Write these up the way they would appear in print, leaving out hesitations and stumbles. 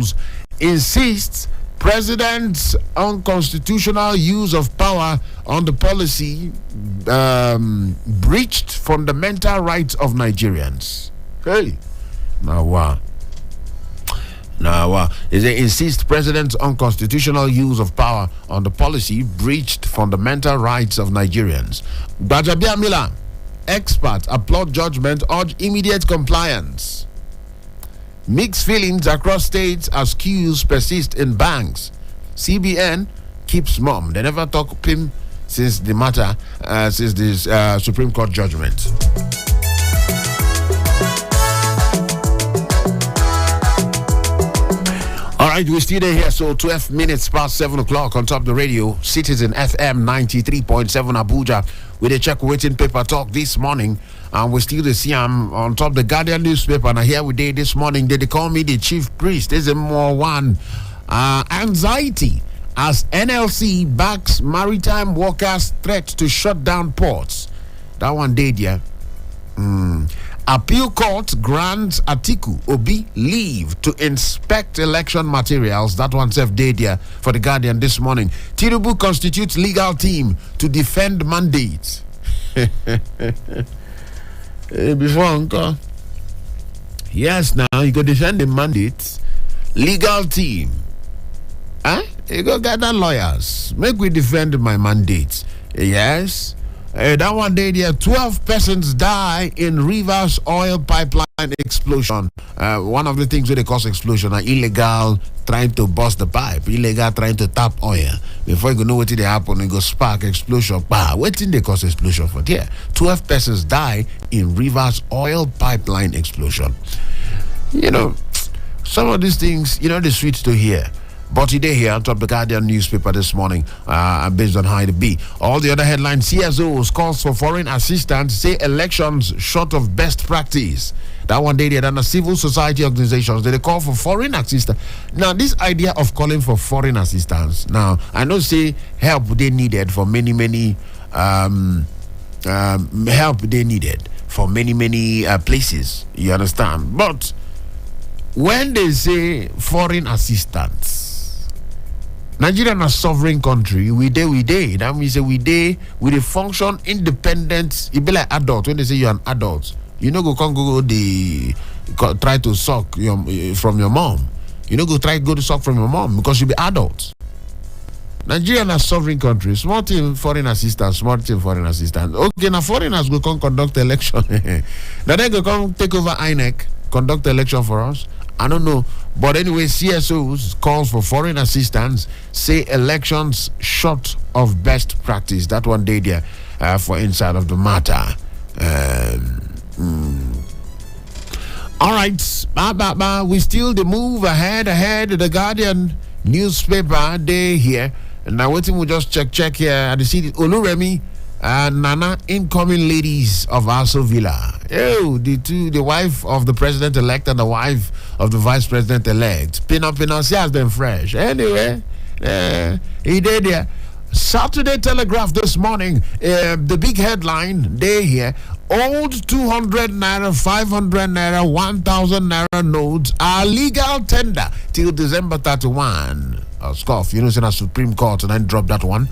rules insists president's unconstitutional use of power on the policy breached fundamental rights of Nigerians. Hey, now it insists president's unconstitutional use of power on the policy breached fundamental rights of Nigerians. Bajabia Mila, experts applaud judgment, urge immediate compliance. Mixed feelings across states as queues persist in banks. CBN keeps mum. They never talk PIM since the matter, since this Supreme Court judgment. All right, we're still here. So 12 minutes past 7 o'clock on top of the radio. Citizen FM 93.7 Abuja with a check waiting paper talk this morning. And we still the CM on top of the Guardian newspaper. And here we did this morning. They call me the chief priest. Ezemmuo one. Anxiety as NLC backs maritime workers' threat to shut down ports. That one did, yeah. Appeal court grants Atiku Obi leave to inspect election materials. That one self did, yeah, for the Guardian this morning. Tinubu constitutes legal team to defend mandates. Before Uncle. Yes, now you go defend the mandates. Legal team. Huh? You go gather lawyers. Make we defend my mandates. Yes. That one day there, 12 persons die in Rivers oil pipeline explosion. One of the things where they cause explosion are illegal trying to bust the pipe, illegal trying to tap oil. Before you know what they happen, it go spark explosion. What thing they cause explosion for? There, 12 persons die in Rivers oil pipeline explosion. You know, some of these things, you know, they're sweet to hear. But today here on top of the Guardian newspaper this morning, based on how it be. All the other headlines, CSOs calls for foreign assistance, say elections short of best practice. That one day there, and the civil society organizations, they call for foreign assistance. Now, this idea of calling for foreign assistance, now, I know say help they needed for many help they needed for many places, you understand? But when they say foreign assistance, Nigeria is a sovereign country. We day. That means we day with a function independent. You be like adult. When they say you're an adult, you know try to suck from your mom. You know try to suck from your mom because you be adult. Nigeria is a sovereign country. Small team foreign assistance. Okay, now foreigners go come conduct election. Now they go come take over INEC, conduct election for us. I don't know. But anyway, CSOs calls for foreign assistance, say elections short of best practice. That one day there for inside of the matter. All right. We still the move ahead. The Guardian newspaper day here. And now waiting, we just check here at the city. Oluremi Nana, incoming ladies of Aso Villa. Oh, the wife of the president-elect and the wife of the vice-president-elect. Pin-up, see as them fresh. Anyway, he did there. Saturday Telegraph this morning, the big headline, they here, old 200 naira, 500 naira, 1,000 naira notes are legal tender till December 31. Scoff, in a Supreme Court, and then drop that one.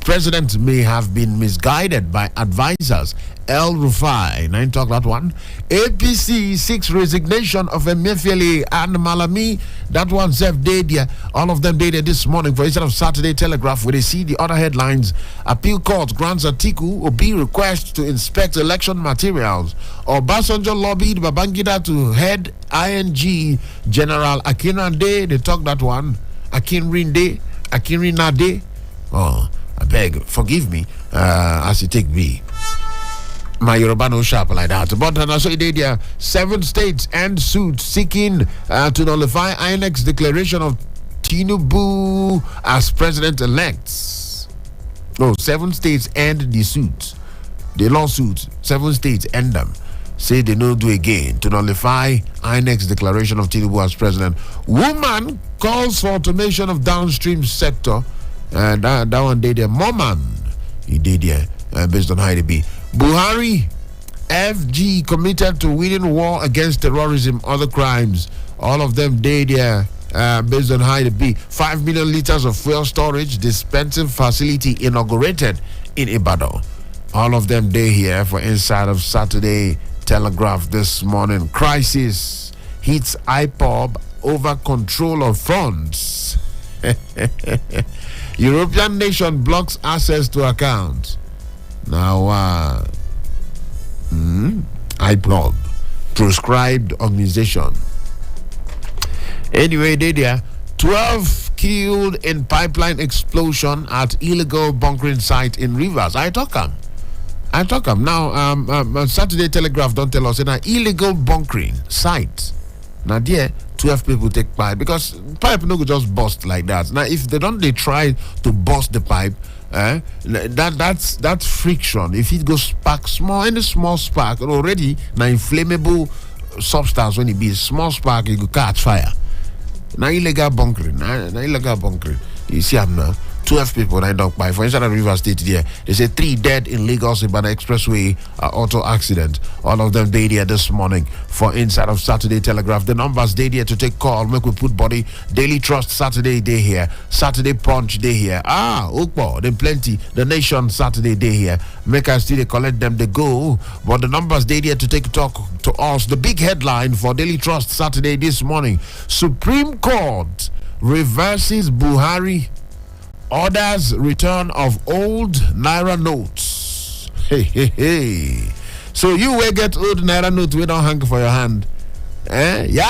President may have been misguided by advisors. El Rufai, and talk that one. APC seeks resignation of Emefiele and Malami. That one self did. All of them dated this morning for instead of Saturday Telegraph, where they see the other headlines. Appeal court grants Atiku Obi request to inspect election materials. Obasanjo lobbied Babangida to head ING. General Akinade, they talk that one. Akinrinade. Oh, I beg, forgive me as you take me. My Yoruba no sharp like that. But so they there, 7 states end suit seeking to nullify INEC's declaration of Tinubu as president-elect. No, 7 states end the suit. The lawsuit, 7 states end them. Say they no do again to nullify INEC's declaration of Tinubu as president. Woman calls for automation of downstream sector. That one did there. Moman, he did there based on how it be. Buhari, FG committed to winning war against terrorism, other crimes. All of them did there based on how it be. 5 million liters of fuel storage dispensing facility inaugurated in Ibadan. All of them day here for inside of Saturday Telegraph this morning. Crisis hits IPOB over control of funds. European nation blocks access to accounts. Now, IPOB, proscribed organization. Anyway, there 12 killed in pipeline explosion at illegal bunkering site in Rivers. I talk 'em. Now, Saturday Telegraph don't tell us in an illegal bunkering site. Now, there 12 people take pipe because pipe no go just bust like that. Now, if they try to bust the pipe, that's friction. If it goes spark small, any small spark already now inflammable substance when it be a small spark, it will catch fire. Now illegal bunkering. You see I'm now 12 people I don't buy. For instance, River State there, they say 3 dead in Lagos Ibadan Expressway auto accident. All of them dead here this morning. For inside of Saturday Telegraph, the numbers dead here to take call. Make we put body. Daily Trust Saturday day here. Saturday Punch day here. Ukbo, then plenty. The Nation Saturday day here. Make us still collect them. They go, but the numbers dead here to take talk to us. The big headline for Daily Trust Saturday this morning: Supreme Court reverses Buhari. Orders return of old Naira notes. Hey. So you will get old Naira notes, we don't hang for your hand. Yeah. You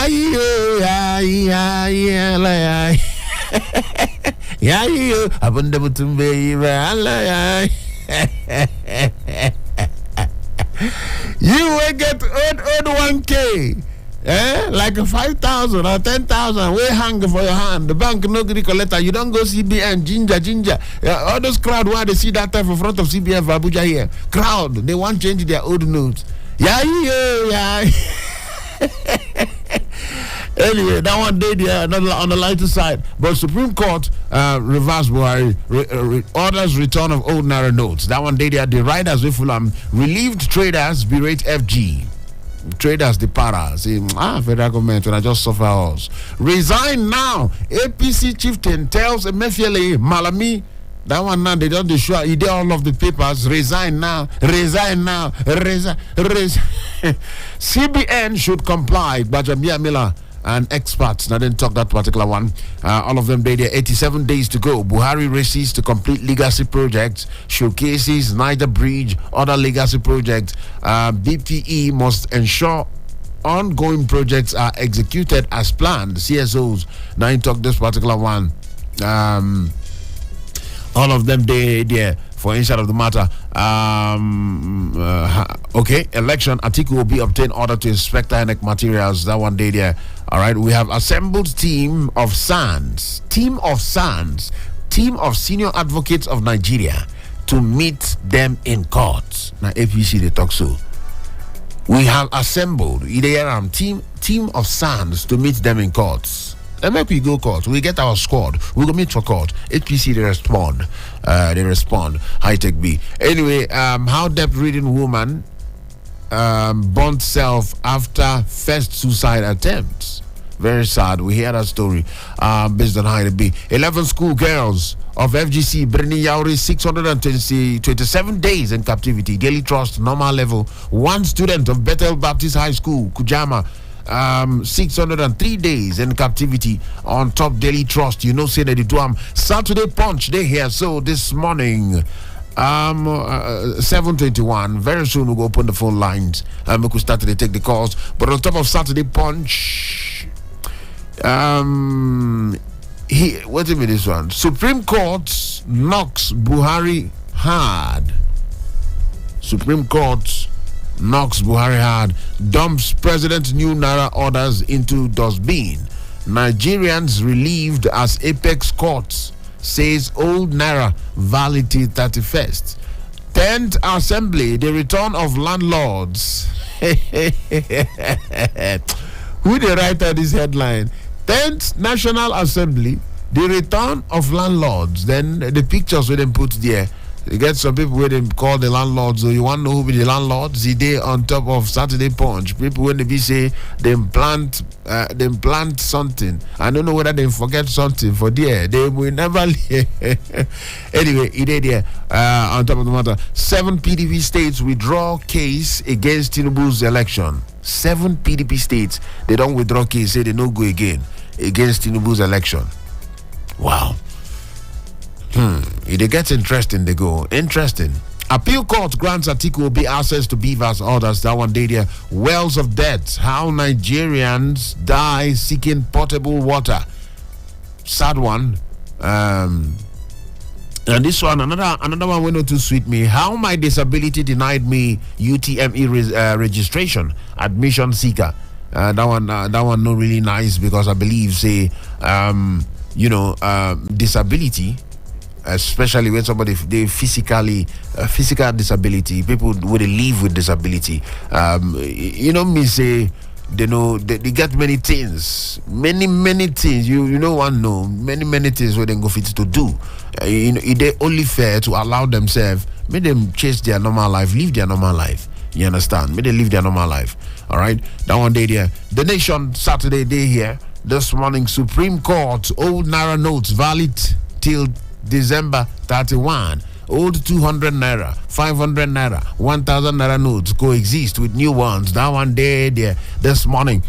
will get old 1K. Like 5,000 or 10,000, we hang for your hand. The bank no good collector. You don't go CBN, ginger. All those crowd why they see that time in front of CBN for Abuja here. Crowd, they want to change their old notes. Yeah. Anyway, that one day there on the lighter side. But Supreme Court reverse Buhari orders return of old Naira notes. That one day there, the riders with Fulham relieved traders berate FG. Traders the para say federal government when I just suffer us. Resign now. APC chieftain tells Emefiele Malami. That one now they don't show he did all of the papers. Resign now. CBN should comply. Bajamia Miller and experts now didn't talk that particular one. All of them there 87 days to go. Buhari races to complete legacy projects, showcases Niger Bridge, other legacy projects. BPE must ensure ongoing projects are executed as planned. CSOs now didn't talk this particular one. All of them there for inside of the matter. Election Atiku will be obtained order to inspect INEC materials. That one day there. All right, we have assembled team of senior advocates of Nigeria to meet them in court. Now APC they talk so. We have assembled team of SANs to meet them in courts. And make we go court. We get our squad. We go meet for court. APC they respond. High tech B. Anyway, how depth reading woman burnt self after first suicide attempts. Very sad. We hear that story based on how it be. 11 school girls of FGC Brini Yauri 627 days in captivity. Daily Trust normal level. 1 student of Bethel Baptist High School Kujama 603 days in captivity on top. Daily Trust. You know, say that it do Saturday Punch they here. So this morning 7:21. Very soon we'll go open the phone lines and we could start to take the calls. But on top of Saturday Punch, wait a minute, this one. Supreme Court knocks Buhari hard. Supreme Court knocks Buhari hard. Dumps President's new Naira orders into dustbin. Nigerians relieved as Apex Courts says old Naira valid till 31st. 10th Assembly, the return of landlords. Who the writer this headline? 10th National Assembly, the return of landlords. Then the pictures we then put there. You get some people where they call the landlords. So you want to know who be the landlords? They on top of Saturday Punch. People when they be say they plant something. I don't know whether they forget something for there. They will never. Anyway, he did there. On top of the matter, 7 PDP states withdraw case against Tinubu's election. 7 PDP states they don't withdraw case. Say they no go again against Tinubu's election. Wow. It gets interesting, they go. Interesting. Appeal court grants Atiku Obi access to beavers orders. That one day there. Wells of death. How Nigerians die seeking potable water. Sad one. And this one, another one went on to sweet me. How my disability denied me UTME registration. Admission seeker. That one not really nice because I believe disability, especially when somebody they physical disability, people would live with disability. Me say they know they get many things, many things. You know one know many things where they go fit to do. They only fair to allow themselves, make them chase their normal life, live their normal life. You understand? May they live their normal life. All right. That one day there. The Nation Saturday day here. This morning, Supreme Court, old Naira notes valid till December 31. Old 200 Naira, 500 Naira, 1,000 Naira notes coexist with new ones. That one day there this morning.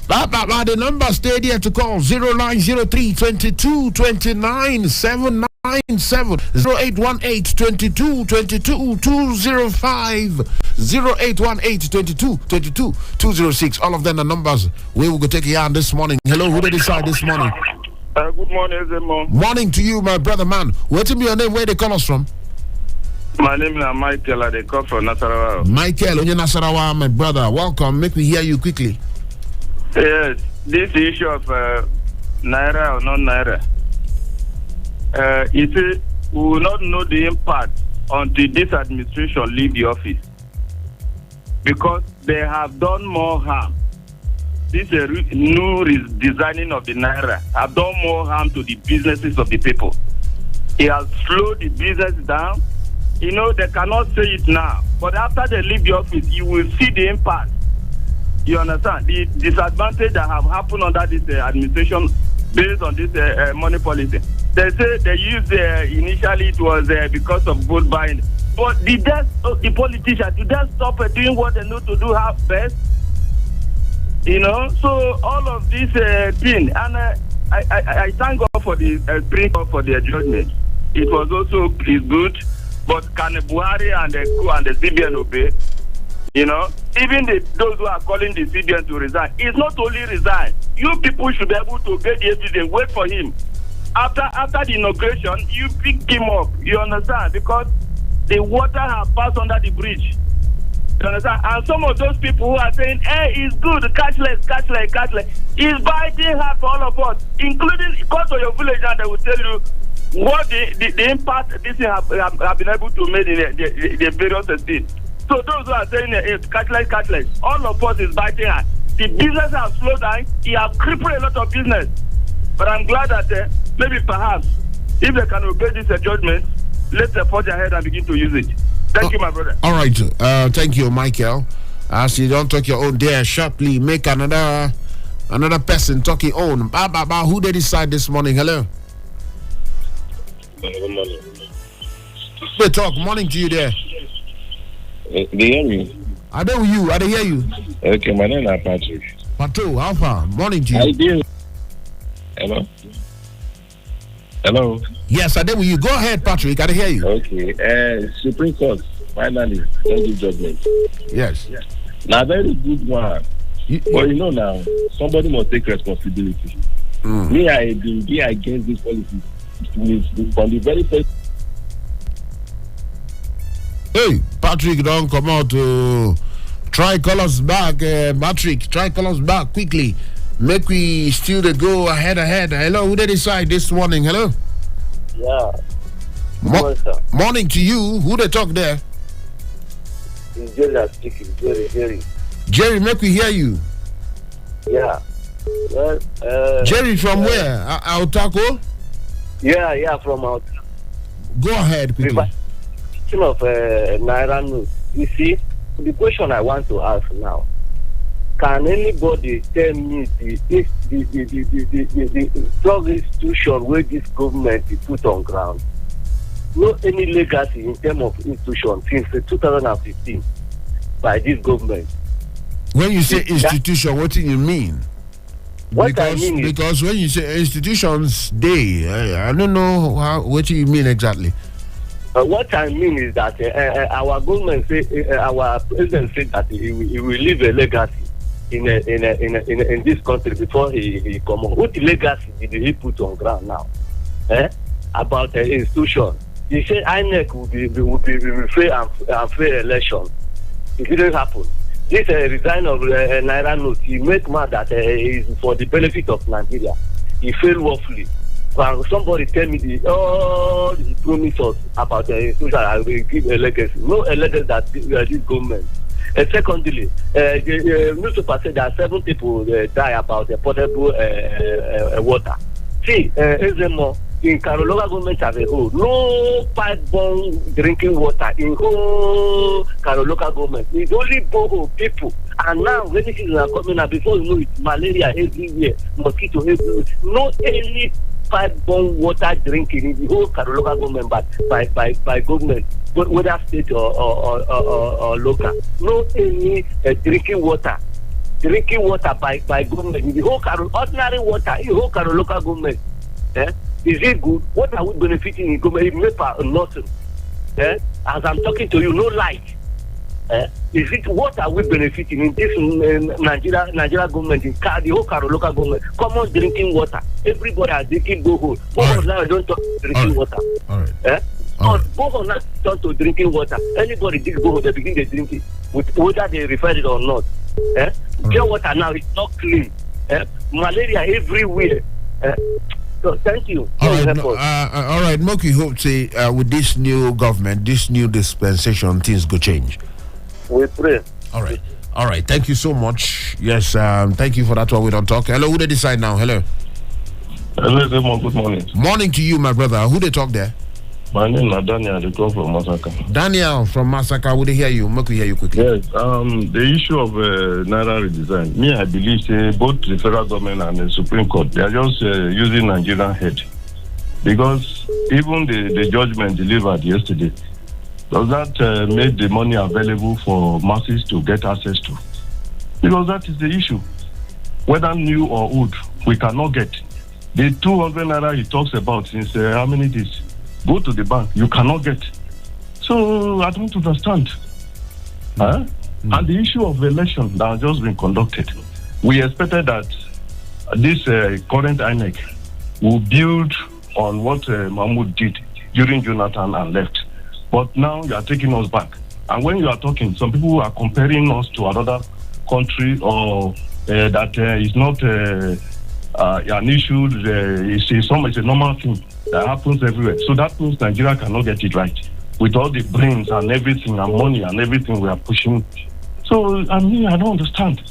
The number stay there to call 0903 22 29 797 0818 22 22 205 0818 22 22 206. All of them are numbers we will go take you on this morning. Hello, who did decide this morning? Good morning, Ezemmuo. Morning to you, my brother man. What's your name? Where they call us from? My name is Michael. They call from Nasarawa. Michael, on Nasarawa, my brother. Welcome. Make me hear you quickly. Yes, this issue of Naira or non-Naira. You see, we will not know the impact until this administration leave the office. Because they have done more harm. This new designing of the Naira have done more harm to the businesses of the people. It has slowed the business down. They cannot say it now. But after they leave the office, you will see the impact. You understand? The disadvantage that have happened under this administration based on this money policy. They say they used initially it was because of vote buying. But the politicians, did they stop doing what they know to do best? So all of this thing, and I thank God for the Supreme Court for their judgment. It was also good, but can Buhari and the CBN obey? Even those who are calling the CBN to resign, it's not only resign. You people should be able to get the evidence, wait for him. After the inauguration, you pick him up. You understand? Because the water has passed under the bridge. You understand? And some of those people who are saying, hey, it's good, cashless, it's biting hard for all of us, including go to your village and they will tell you what the impact this thing have been able to make in the various states. So those who are saying it's cashless, all of us is biting hard. The business has slowed down. It has crippled a lot of business. But I'm glad that maybe perhaps if they can obey this judgment, let's forge ahead and begin to use it. Thank you, my brother. All right. Thank you, Michael. As you don't talk your own there, sharply make another person talk your own. Who they decide this morning? Hello. Good morning. They talk. Morning to you there. They hear me? I don't hear you. I don't hear you. Okay, my name is Patrick. Pato, how far? Morning to you. I do. Hello. Yes, I did with you. Go ahead, Patrick. I don't hear you. Okay. Supreme Court finally don't give judgment. Yes. Now, very good one. But now, somebody must take responsibility. Me, I been against this policy from the very first. Hey, Patrick, don't come out to try call us back. Patrick, try call us back quickly. Make we still go ahead. Hello, who did decide this morning? Hello? Yeah. Morning to you. Who they talk there? It's Jerry speaking. Jerry. Jerry, make we hear you. Yeah. Well, Jerry from where? Autako? Yeah, from Autako. Go ahead quickly. talking of Naira notes, you see, the question I want to ask now, can anybody tell me the drug institution where this government is put on ground? No any legacy in terms of institution since 2015 by this government. When you say institution, what do you mean? What I mean is, because when you say institutions, I don't know what you mean exactly. What I mean is that our government our president said that he will leave a legacy in this country before he come on. What legacy did he put on ground now? About the institution. He said INEC will be fair and fair election. It didn't happen. This resign of Naira note, he make mad that is for the benefit of Nigeria. He failed woefully. Somebody tell me all the promises about the institution I will give a legacy. No a legacy that this government. Secondly, the newspaper said that 7 people die about potable water. See, Ezemmuo, in Karologa government as a whole, no pipe-borne drinking water in whole Karologa government. It's only borehole people. And now, when it is coming up, before you know it, malaria everywhere, mosquito everywhere. No any pipe-borne water drinking in the whole Karologa government by government, whether state or local. No any drinking water by government in the whole ordinary water in the whole Karologa government. Is it good? What are we benefiting in government? Nothing. As I'm talking to you, no light. Is it what are we benefiting in this Nigeria government, in the whole Karoloka government? Common drinking water. Everybody are drinking borehole. Both now don't talk drinking water. All right. Both of us turn to drinking water. Anybody dig borehole, they begin to drink it, whether they refer it or not. Pure water now is not clean. Malaria everywhere. So thank you. All right, Moki hope say with this new government, this new dispensation, things go change. We pray. All right. Thank you so much. Yes, thank you for that one. We don't talk. Hello, who they decide now? Hello. Hello, Ezemmuo. Good morning. Morning to you, my brother. Who they talk there? My name is Daniel. They call from Masaka. Daniel from Masaka. Would they hear you? Moki hear you quickly. Yes. The issue of Naira redesign. Me, I believe both the federal government and the Supreme Court, they are just using Nigerian head, because even the judgment delivered yesterday does that make the money available for masses to get access to, because that is the issue. Whether new or old, we cannot get the 200 naira he talks about since how many days. Go to the bank, you cannot get. So I don't understand. And the issue of the election that has just been conducted, we expected that this current INEC will build on what Mahmoud did during Jonathan and left. But now you are taking us back. And when you are talking, some people are comparing us to another country, or that is not an issue. It's a normal thing that happens everywhere. So that means Nigeria cannot get it right with all the brains and everything and money and everything we are pushing. So I don't understand.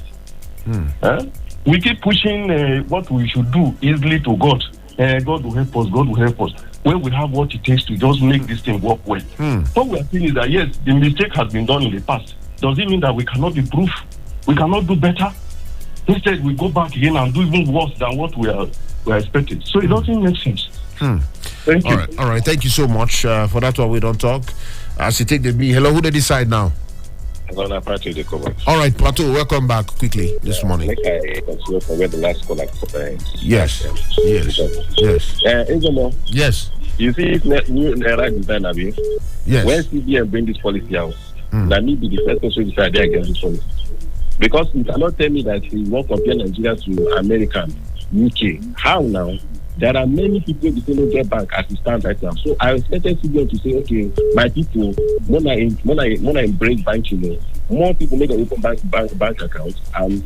We keep pushing what we should do easily to God. God will help us. God will help us. When we have what it takes to just make this thing work well. What we are saying is that yes, the mistake has been done in the past. Does it mean that we cannot improve? We cannot do better? Instead, we go back again and do even worse than what we are expecting. So it doesn't make sense. Thank you. All right. Thank you so much for that one. We don't talk. As you take the B. Hello, who they decide now? All right, Plateau, welcome back quickly this morning. I continue from where the last caller. Yes. Ezemmuo. Yes. You see, new era design, Abi. Yes. When CBN bring this policy out, that need be the first person to decide against this policy. Because you cannot tell me that you won't compare Nigeria to America, UK. How now? There are many people who don't get back as it stands right now. So I expected CBN to say, okay, my people, when I embrace banking, more people make an open bank account, and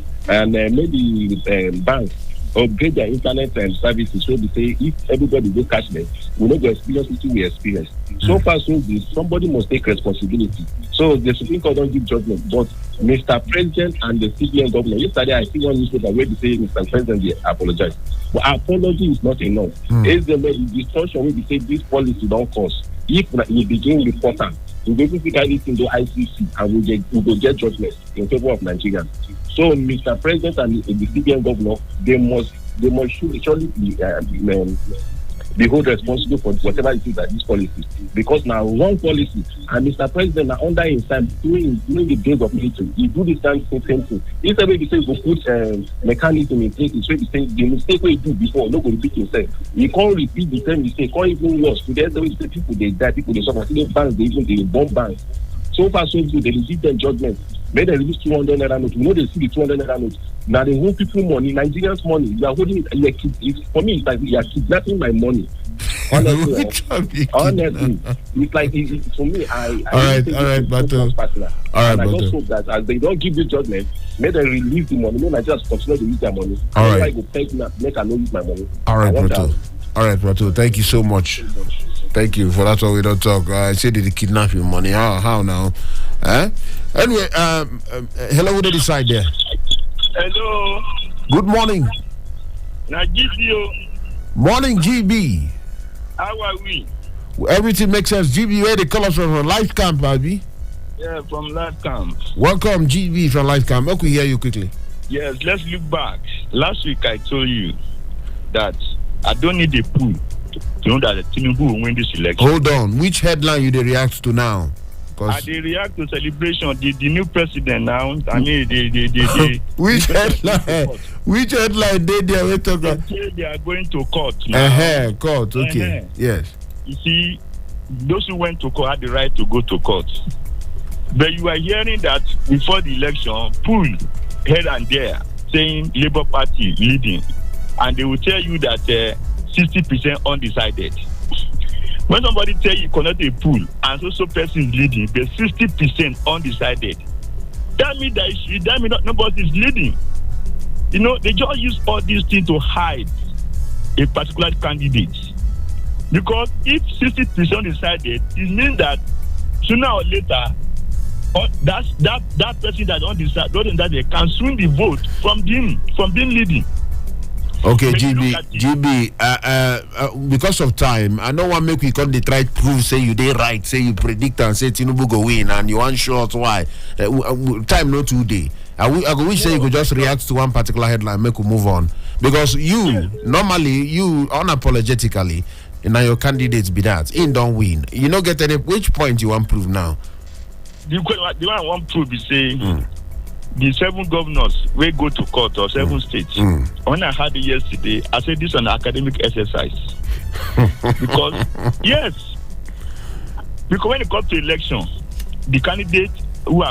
maybe banks upgrade their internet and services. So they say if everybody go cashless, we not go experience what we experience. So far, so good. Somebody must take responsibility. So the Supreme Court don't give judgment, but Mr. President and the CBN governor. Yesterday, I see one newspaper where they say Mr. President they apologize. But apology is not enough. Is the discussion where they say this policy don't cost. If we begin reporting, we basically carry it into ICC and we will get judgment in favor of Nigeria. So, Mr. President and the CBN governor, they must surely be held responsible for whatever it is that this policy. Because now wrong policy, and Mr. President now under his time during the days of military, he do this same thing. Instead of saying go put mechanism in place, it's really saying the mistake we do before, not going to repeat himself. He can't repeat the same mistake, can't even worse. Today the way people they die, people they suffer, they banks, they bomb banks. So far so good, they receive their judgment. Maybe they release 200 naira notes. We know they see the 200 naira notes. Now they hold people money, Nigerians money. You are holding it. For me, it's like you are kidnapping my money. Honestly, it's like for me. All right, but I just hope that as they don't give this judgment, may they release the money. May Nigerians continue to use their money. All right, I go take make I not use my money. All right, Brato. Thank you so much. Thank you for that. Why we don't talk. I said they kidnap your money. How now? Anyway, hello, who did you decide there? Hello. Good morning. GB. Morning, GB. How are we? Everything makes sense. GB, where they call us from Life Camp, Abi? Yeah, from Life Camp. Welcome, GB from Life Camp. Let me hear you quickly. Yes, let's look back. Last week I told you that I don't need a pool to know that Tinubu will win this election. Hold on. Which headline you they react to now? They react to celebration. The new president now. I mean, the which headline? Which headline they are talking about? They are going to court now. Court. Okay. Yes. You see, those who went to court had the right to go to court. But you are hearing that before the election, pull here and there, saying Labour Party leading, and they will tell you that 60% undecided. When somebody tell you connect a pool and so person is leading, but 60% undecided, that means nobody is leading. You know, they just use all these things to hide a particular candidate. Because if 60% decided, it means that sooner or later, that person that undecided can swing the vote from being leading. Okay, GB, because of time, I don't want to make we come the try to prove, say you did right, say you predict and say Tinubu go win, and you want short why. Time no 2 day. I wish say you could just react to one particular headline, make we move on. Because normally, you unapologetically, now your candidates be that, don't win. You don't get any, which point you want to prove now? The one I want to prove is saying, the 7 governors will go to court or 7 states. When I had it yesterday, I said this is an academic exercise. Because when it comes to election, the candidate who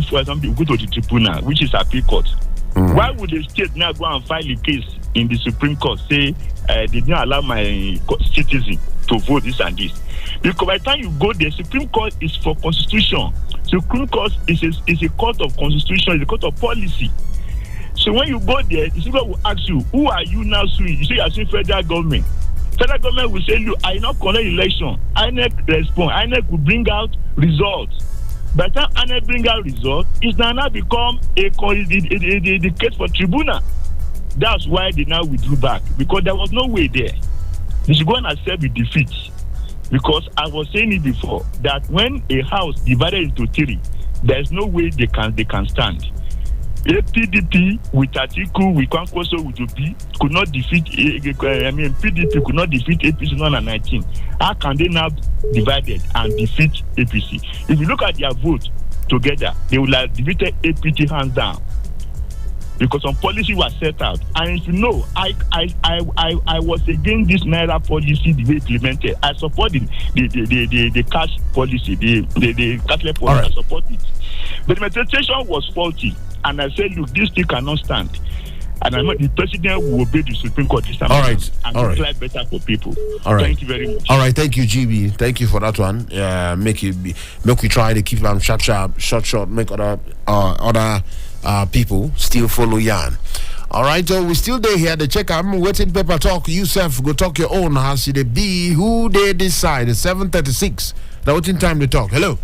for example go to the tribunal, which is appeal court, why would the state now go and file a case in the Supreme Court, say they didn't allow my citizen to vote this and this? Because by the time you go there, Supreme Court is for constitution. Supreme Court is a court of constitution, it's a court of policy. So when you go there, the Supreme Court will ask you, who are you now suing? You say you are suing federal government. Federal government will say, look, I not connect election. INEC respond. INEC will bring out results. By the time INEC bring out results, it's now become the case for tribunal. That's why they now withdrew back, because there was no way there. They should go and accept the defeat. Because I was saying it before, that when a house divided into 3, there's no way they can stand. A PDP with Atiku, with Kwankwaso, with Obi could not defeat. PDP could not defeat APC in 2019. How can they now divided and defeat APC? If you look at their vote together, they will have defeated APC hands down. Because some policy was set out, and if you know, I was against this Naira policy the way implemented. I support the cash policy, the cashless policy. Right. I support it, but the implementation was faulty, and I said, look, this thing cannot stand. And I know the president will obey the Supreme Court this time. All right, and make life better for people. All right, thank you very much. All right, thank you, GB. Thank you for that one. Make we try to keep them short. Make other people still follow Yan. All right, so we still there here. The check. I'm waiting. Paper talk. Yourself go talk your own. How see the be who they decide? 7:36. Now waiting time to talk. Hello.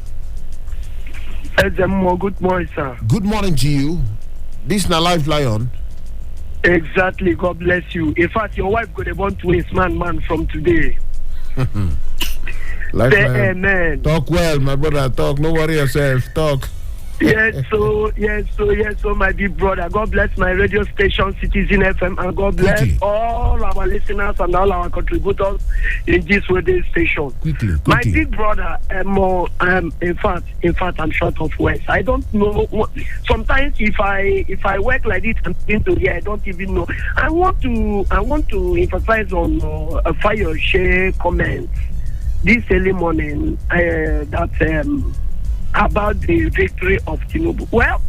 Ezemmuo, good morning, sir. Good morning to you. This is Live Lion. Exactly. God bless you. In fact, your wife got a born twins, man, from today. Amen. Talk well, my brother. Talk. No worry yourself. Talk. Yes, so, my big brother. God bless my radio station, Citizen FM, and God bless Quickly. all our listeners and all our contributors in this radio station. Quickly. My big brother, in fact, I'm short of words. I don't know. Sometimes if I work like this and into here, I don't even know. I want to emphasize on a fire share comment this early morning about the victory of Tinubu. Well,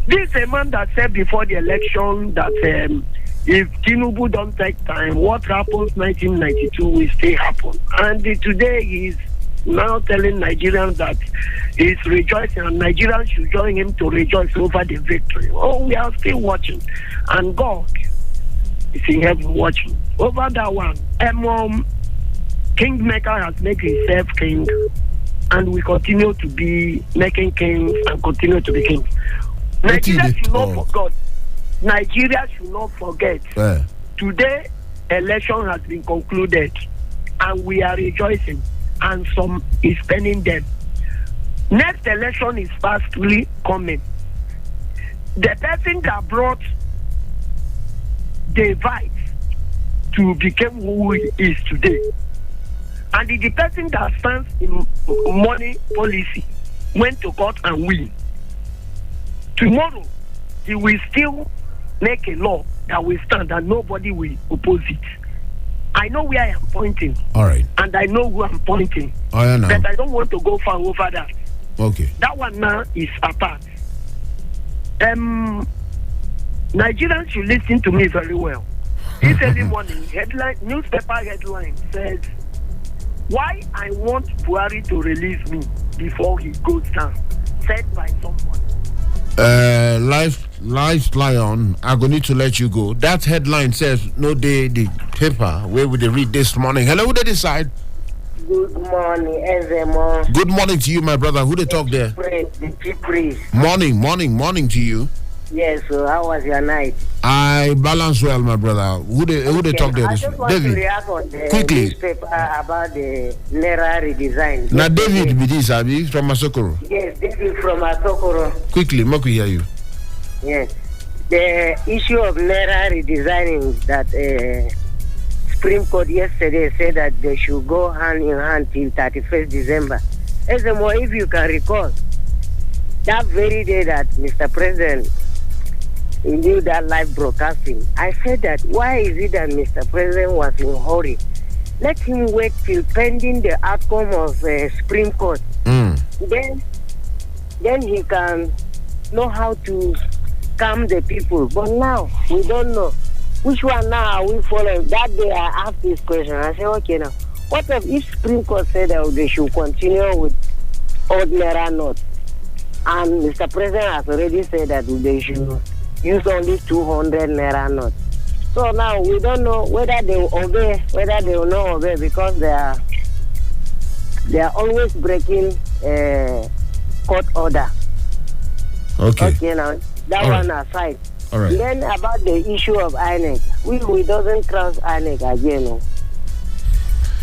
this is a man that said before the election that if Tinubu don't take time, what happens 1992 will still happen. And today he's now telling Nigerians that he's rejoicing and Nigerians should join him to rejoice over the victory. Oh, we are still watching. And God is in heaven watching. Over that one, Kingmaker has made himself king. And we continue to be making kings and continue to be kings. Nigeria should not forget. Nigeria should not forget. Today, election has been concluded, and we are rejoicing. And some is spending them. Next election is fastly coming. The person that brought the vibes to become who he is today. And the person that stands in money policy went to court and win. Tomorrow, he will still make a law that will stand and nobody will oppose it. I know where I am pointing. All right. And I know who I'm pointing. Oh, yeah, no. But I don't want to go far over that. Okay. That one now is apart. Nigerians should listen to me very well. This early morning, newspaper headline says, why I want Buhari to release me before he goes down, said by someone. Life Lion, I'm going to need to let you go. That headline says, no day, the paper, where would they read this morning? Hello, who they decide? Good morning, Ezemmuo. Good morning to you, my brother. Who they talk there? The chief priest. Morning to you. Yes, so how was your night? I balance well, my brother. Who they talk there? I just want David, to react on the quickly. newspaper about the Naira redesign. Now, David Bidis, Abi, from Masokoro. Yes, David from Asokoro. Quickly, Moku hear you. Yes. The issue of Naira redesigning that Supreme Court yesterday said that they should go hand in hand till 31st December. Ezemmuo, if you can recall, that very day that Mr. President do that live broadcasting, I said that why is it that Mr. President was in a hurry? Let him wait till pending the outcome of Supreme Court. Then he can know how to calm the people. But now we don't know which one now are we following. That day I asked this question. I said, okay, now what if Supreme Court said that they should continue with old Naira notes, and Mr. President has already said that they should use only 200 Naira notes. So now we don't know whether they will obey, whether they will not obey, because they are always breaking court order. Okay, now that one aside. All right. Then about the issue of INEC, we doesn't trust INEC again. No?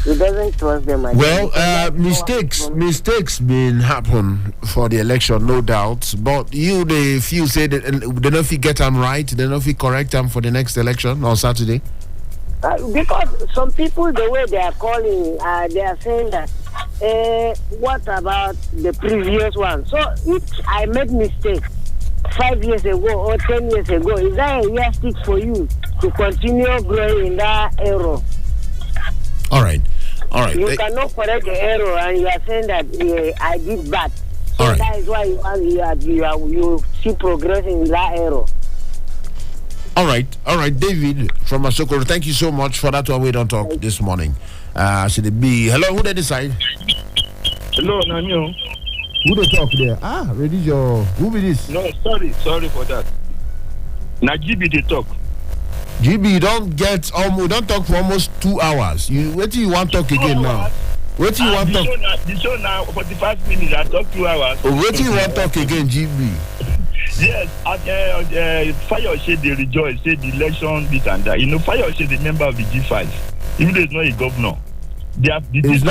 We doesn't trust them again. Well, mistakes been happen for the election, no doubt. But if you say that they know if you get them right, they know if you correct them for the next election on Saturday. Because some people, the way they are calling, they are saying that, what about the previous one? So if I made mistake 5 years ago or 10 years ago, is that a yardstick for you to continue growing in that error? All right. You cannot correct the error, and you are saying that I did bad. So all right. That is why you see progressing in that error. All right, David from Asokoro. Thank you so much for that one. We don't talk this morning. Should it be? Hello, who they decide? Hello, Nanyo. Who they talk there? Ready your who be this? No, sorry for that. Najibi they talk. GB, you don't talk for almost 2 hours. Wait till you want to talk again now. Wait till you want to talk. The show now 45 minutes. I talk 2 hours. Wait till you want to talk again, GB. Yes, Fayose they rejoice, say the election this and that. Fayose the member of the G5, even though he's not a governor. They have the He's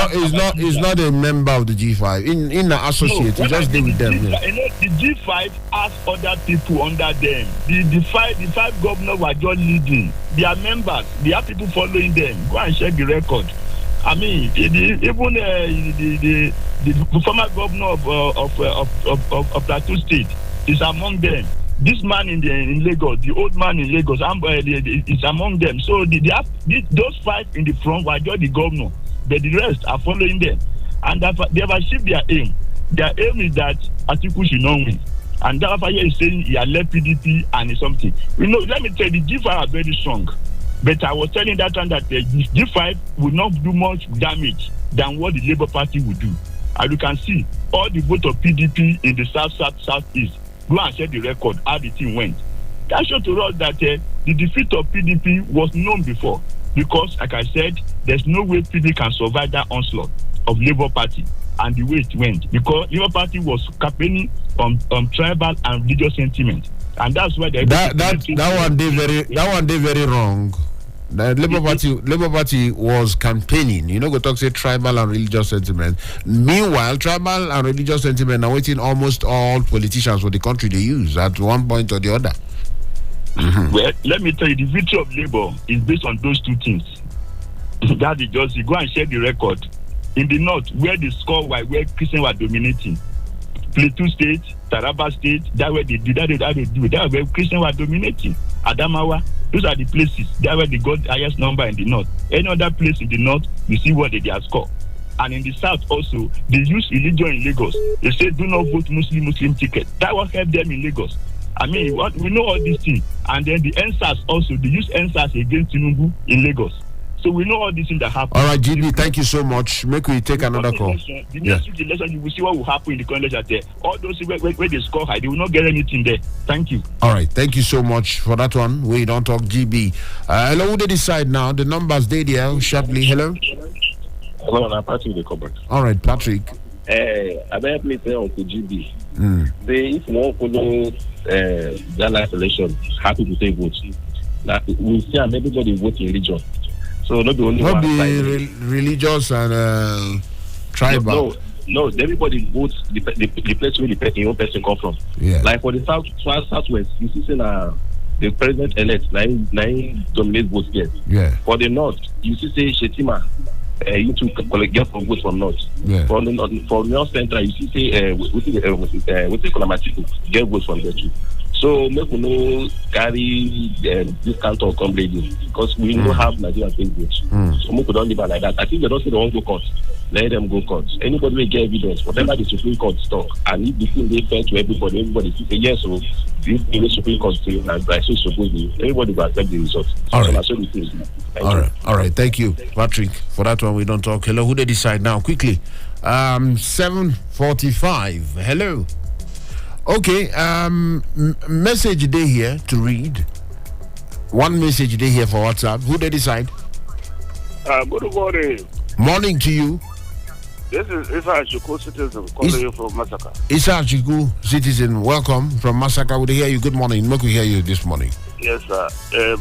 not a member of the G5. In the associate, he just deal with them. The G5 has other people under them. The five governors were just leading. They are members. They have people following them. Go and check the record. I mean, even the former governor of Plateau State is among them. This man in Lagos, the old man in Lagos, is among them. So those five in the front were just the governor. But the rest are following them. And they have achieved their aim. Their aim is that Atiku should not win. And therefore, he is saying he has left PDP and something. Let me tell you, the G5 are very strong. But I was telling that time that the G5 will not do much damage than what the Labour Party will do. And you can see all the vote of PDP in the southeast. Go and check the record, how the thing went. That showed to us that the defeat of PDP was known before. Because, like I said, there's no way PDP can survive that onslaught of Labour Party and the way it went. Because Labour Party was campaigning on tribal and religious sentiment. And that's why that one did very wrong. The Labour Party was campaigning. Go talk say tribal and religious sentiment. Meanwhile, tribal and religious sentiment are waiting almost all politicians for the country they use at one point or the other. Mm-hmm. Well, let me tell you, the victory of Labour is based on those two things. That is just, you go and check the record. In the north, where the score were, where Christians were dominating, Plateau State, Taraba State, that where they do, that where Christians were dominating. Adamawa, those are the places, that where they got the highest number in the north. Any other place in the north, you see what they score. And in the south also, they use religion in Lagos. They say, do not vote Muslim ticket. That will help them in Lagos. I mean, we know all these things. And then the NSAS also, they use NSAS against Tinubu in Lagos. So we know all these things that happen. All right, GB, thank you so much. Make we take another call. The next election, you will see what will happen in the current election. All those where they score high, they will not get anything there. Thank you. All right, thank you so much for that one. We don't talk GB. Hello, who they decide now? The numbers they there sharply. Hello. Hello, I'm Patrick the Cobalt. All right, Patrick. I bet me say Uncle GB. Say if one follow that last election, happy to take votes. Now we see everybody vote in religion. So not the only not one. Be religious and tribal. No, everybody votes the place where the your own person come from. Yeah. Like for the southwest, you see the president elect nine dominate votes there. Yeah. For the north, you see say Shetima. You to get from votes from north. Yeah. For north central, you see say we Kolamatiku get votes from there too. So make we no carry this counter come ready because we don't have Nigerian state votes. So make we don't leave it like that. I think they don't say they won't go court. Let them go court. Anybody will get evidence, whatever the Supreme Court talk, and if the thing they fair to everybody say yes, so this thing the Supreme Court say and I say supposedly everybody will accept the results. All right. So All right. Thank you, Patrick. For that one, we don't talk. Hello, who they decide now? Quickly. 7:45. Hello. Okay. Message day here to read. One message day here for WhatsApp. Who they decide? Good morning. Morning to you. This is Isa Achiku, citizen, calling you from Masaka. Isa Achiku, citizen, welcome from Masaka. Would hear you. Good morning. Make we hear you this morning. Yes, sir. This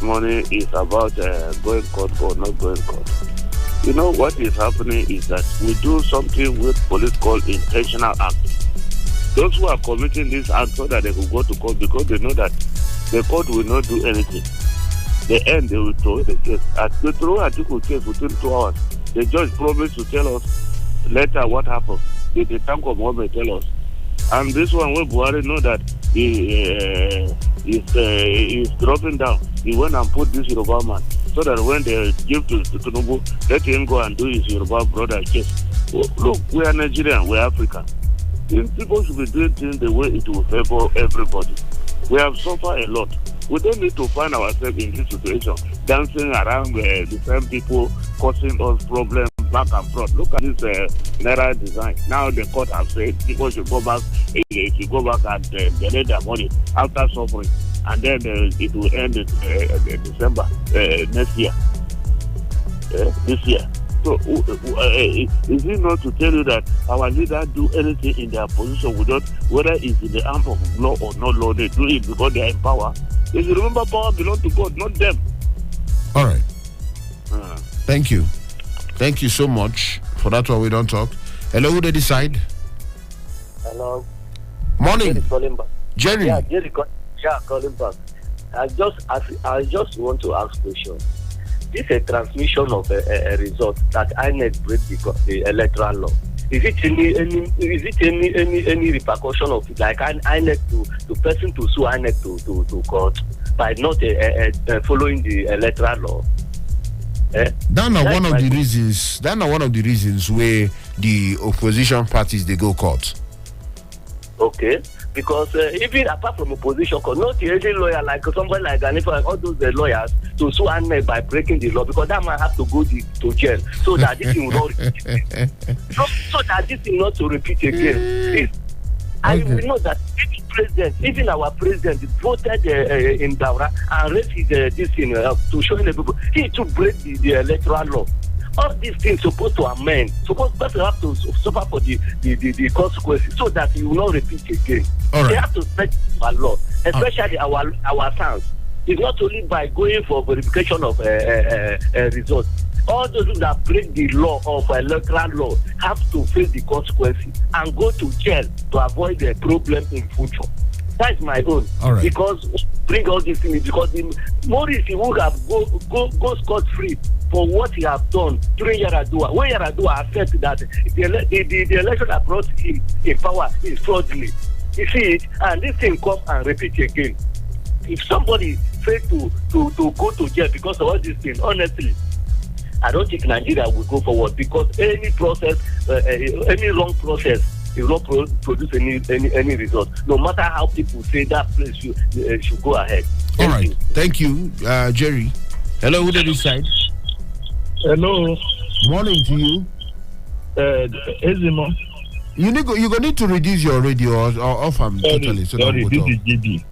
morning is about going court or not going court. You know what is happening is that we do something with police called intentional act. Those who are committing this act so that they will go to court because they know that the court will not do anything. The end, they will throw the case. They throw a case within 2 hours. The judge promised to tell us later what happened. The tank of Mohammed tell us. And this one, when Buhari know that he is dropping down, he went and put this Yoruba man so that when they give to Tinubu, let him go and do his Yoruba brother case. Look, we are Nigerian, we are African. People should be doing things the way it will favor everybody. We have suffered a lot. We don't need to find ourselves in this situation, dancing around the same people, causing us problems back and forth. Look at this Naira design. Now the court has said people should go back, and generate their money after suffering, and then it will end in December next year, this year. So, is it not to tell you that our leaders do anything in their position without, whether it's in the arm of law or not law, they do it because they are in power? If you remember, power belongs to God, not them. All right. Thank you. Thank you so much for that one. We don't talk. Hello, who they decide? Hello. Morning. Jerry calling back. Jerry. Yeah, calling back. I just want to ask question. This is a transmission of a result that INEC break the electoral law. Is it any repercussion of it? Like INEC to person to sue INEC to court by not following the electoral law? That's not one of the reasons. That's not one of the reasons where the opposition parties they go court. Okay, because even apart from opposition, not any lawyer like somebody like Ganifa, all those lawyers to sue INEC by breaking the law, because that man have to go to jail so that this thing will not repeat again. So that this thing not to repeat again. And we know that even our president voted in Daura and raised this thing to show the people he to break the electoral law. All these things supposed to amend, supposed to have to suffer for the consequences so that it will not repeat again. They have to set our law, especially our sons. It's not only by going for verification of results. All those that break the law of electoral law have to face the consequences and go to jail to avoid the problem in future. That's my own. All right. Because bring all these things, because Morris who have go scot free for what he have done during Yaradua. When Yaradua accepted that the election that brought him in power is fraudulent. You see it, and this thing come and repeat again. If somebody fail to go to jail because of all these things, honestly, I don't think Nigeria will go forward, because any process, any wrong process, it will not produce any result. No matter how people say that place should go ahead. All right. Thank you, Jerry. Hello, who did you decide? Hello. Morning to you. Ezemmuo. You're gonna need to reduce your radio or off totally. So sorry, this is GB.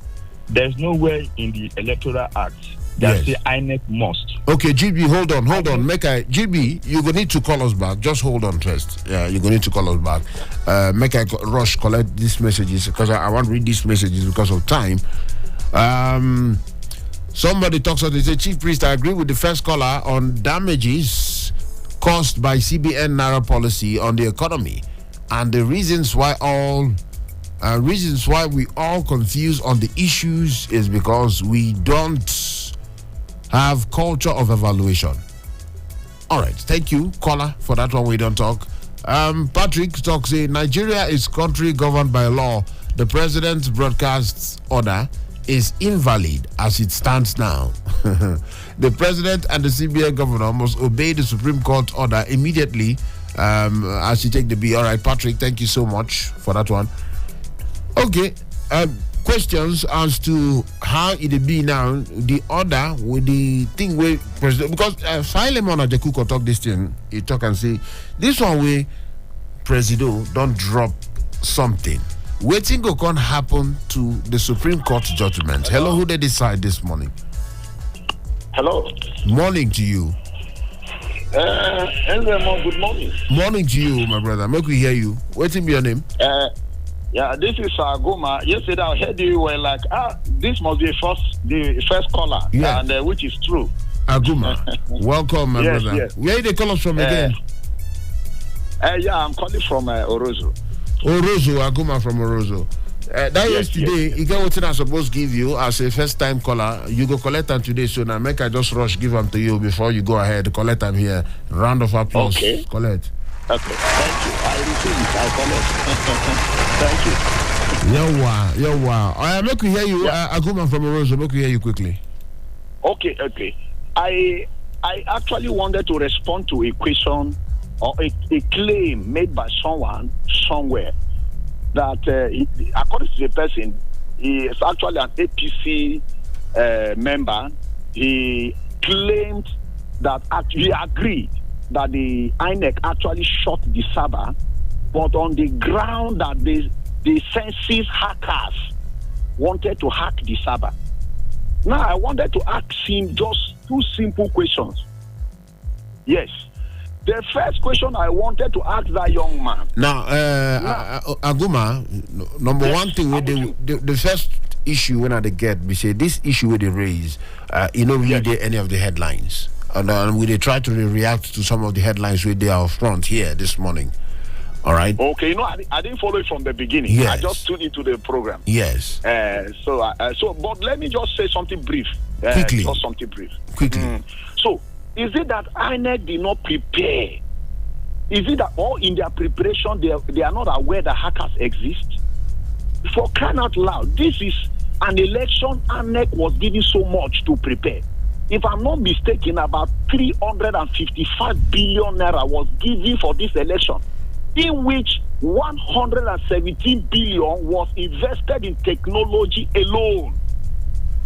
There's nowhere in the Electoral Act that say INEC must. Okay, GB, hold on. GB, you're gonna need to call us back. Just hold on first. Yeah, you're gonna need to call us back. Make I rush collect these messages, because I want to read these messages because of time. Somebody talks about, they say, Chief Priest, I agree with the first caller on damages caused by CBN Naira policy on the economy, and the reasons why we all confused on the issues is because we don't have culture of evaluation. All right, thank you, caller, for that one. We don't talk. Patrick talks, say Nigeria is country governed by law. The president's broadcast order is invalid as it stands now. The president and the CBN governor must obey the Supreme Court order immediately as you take the B. All right, Patrick, thank you so much for that one. Okay, questions as to how it be now, the order with the thing where president, because Philemon Ajekuko talk this thing, he talk and say, this one way Presido don't drop something. Waiting go can happen to the Supreme Court judgment. Hello, who they decide this morning? Hello. Morning to you. Ezemmuo, good morning. Morning to you, my brother. Make we hear you. Waiting be your name? Yeah, this is Aguma. Yesterday I heard you were like, this must be the first caller, and which is true. Aguma, welcome, my brother. Yes. Where they call us from again? Yeah, I'm calling from Orozo. Orozo, Aguma from Orozo. Yesterday, you get what I supposed to give you as a first time caller. You go collect them today, so now make I just rush give them to you before you go ahead. Collect them here. Round of applause. Okay. Collect. Okay, thank you. I receive it. I collect. Thank you. Yawa. Make we hear you, Aguma from Orozo. Make we hear you quickly. Okay. I actually wanted to respond to a question or a claim made by someone somewhere that according to the person, he is actually an APC member. He claimed that he agreed that the INEC actually shot the server, but on the ground that the census hackers wanted to hack the server. Now, I wanted to ask him just two simple questions. Yes. The first question I wanted to ask that young man. Now, Aguma, number one thing, the first issue when I get, we say this issue where they raise, you know, really any of the headlines. and we try to react to some of the headlines with they are front here this morning. All right. Okay, I didn't follow it from the beginning. Yes. I just tuned into the program. Yes. But let me just say something brief. Quickly. Just something brief. Quickly. So, is it that INEC did not prepare? Is it that all in their preparation they are not aware that hackers exist? For crying out loud, this is an election INEC was giving so much to prepare. If I'm not mistaken, about 355 billion naira was given for this election, in which 117 billion was invested in technology alone.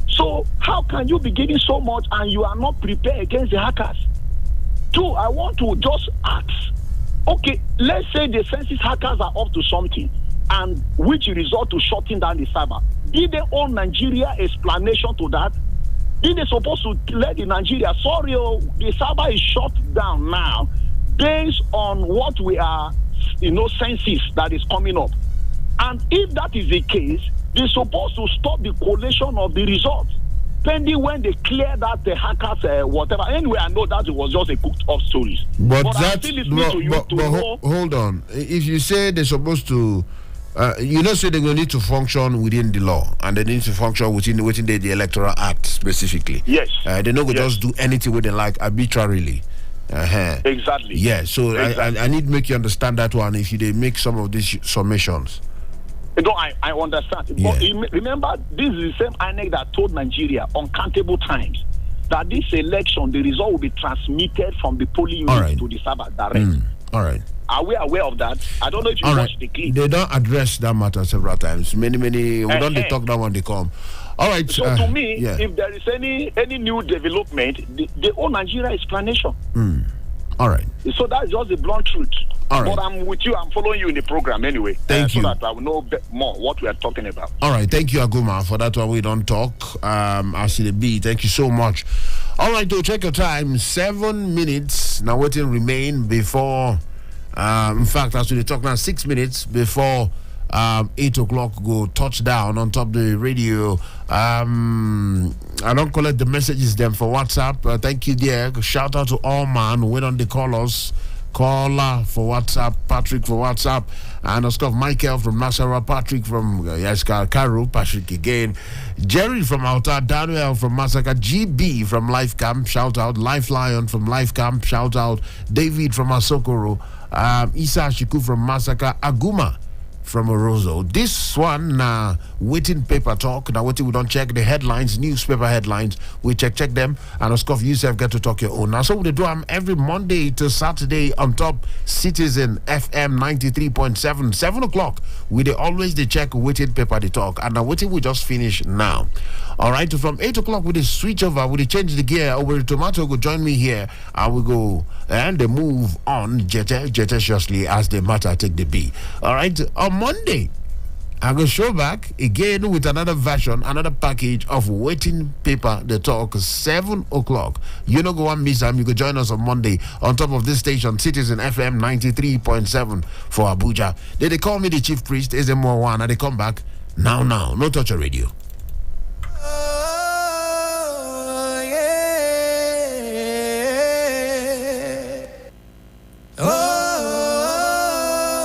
So how can you be giving so much and you are not prepared against the hackers? Two, I want to just ask, okay, let's say the census hackers are up to something, and which result to shutting down the cyber. Did they owe Nigeria explanation to that? Did they supposed to let the Nigeria, sorry, the cyber is shut down now based on what we are, census that is coming up. And if that is the case, they're supposed to stop the collation of the results pending when they clear that the hackers, whatever. Anyway, I know that it was just a cooked up stories. But I'm that's still listening to you to know. Hold on. If you say they're supposed to, say they're going to need to function within the law, and they need to function within the Electoral Act specifically. Yes. They're not going to just do anything with it like arbitrarily. Exactly. Yeah. So exactly. I need to make you understand that one. If they make some of these summations. No, I understand. Yeah. But remember, this is the same INEC that told Nigeria uncountable times that this election, the result will be transmitted from the polling unit to the server direct. All right. Are we aware of that? I don't know if you watched the clip. They don't address that matter several times. Many. We don't they talk that when they come. All right. So to me, if there is any new development, they owe Nigeria explanation. All right. So that's just the blunt truth. All right. But I'm with you. I'm following you in the program anyway. Thank you. So that I will know more what we are talking about. All right. Thank you, Aguma, for that one. We don't talk. I see the B. Thank you so much. All right, to check your time. 7 minutes now. Waiting remain before. In fact, as we talk now, 6 minutes before 8 o'clock go touchdown on top of the radio. I don't collect the messages then for WhatsApp. Thank you, dear. Shout out to all man who went on the callers. Caller for WhatsApp, Patrick for WhatsApp, and of course Michael from Nasarawa, Patrick from Karo, Patrick again, Jerry from Outer, Daniel from Massacre, GB from Life Camp, shout out, Life Lion from Life Camp, shout out, David from Asokoro, Isa Shiku from Massacre, Aguma from Orozo. This one, waiting paper talk. Now, waiting, we don't check the headlines, newspaper headlines. We check them. And of course, you yourself get to talk your own. Now, so we do every Monday to Saturday on top Citizen FM 93.7, 7 o'clock. We always check waiting paper the talk. And now, waiting, we just finish now. All right, so from 8 o'clock, we switch over, we change the gear over to Tomato. Go join me here. I will go and they move on judiciously as the matter take the B. All right, on Monday, I go show back again with another version, another package of waiting paper. The talk 7 o'clock. You know, go on miss them. You can join us on Monday on top of this station, Citizen FM 93.7 for Abuja. They call me the chief priest, Ezemmuo, and they come back now. No touch your radio.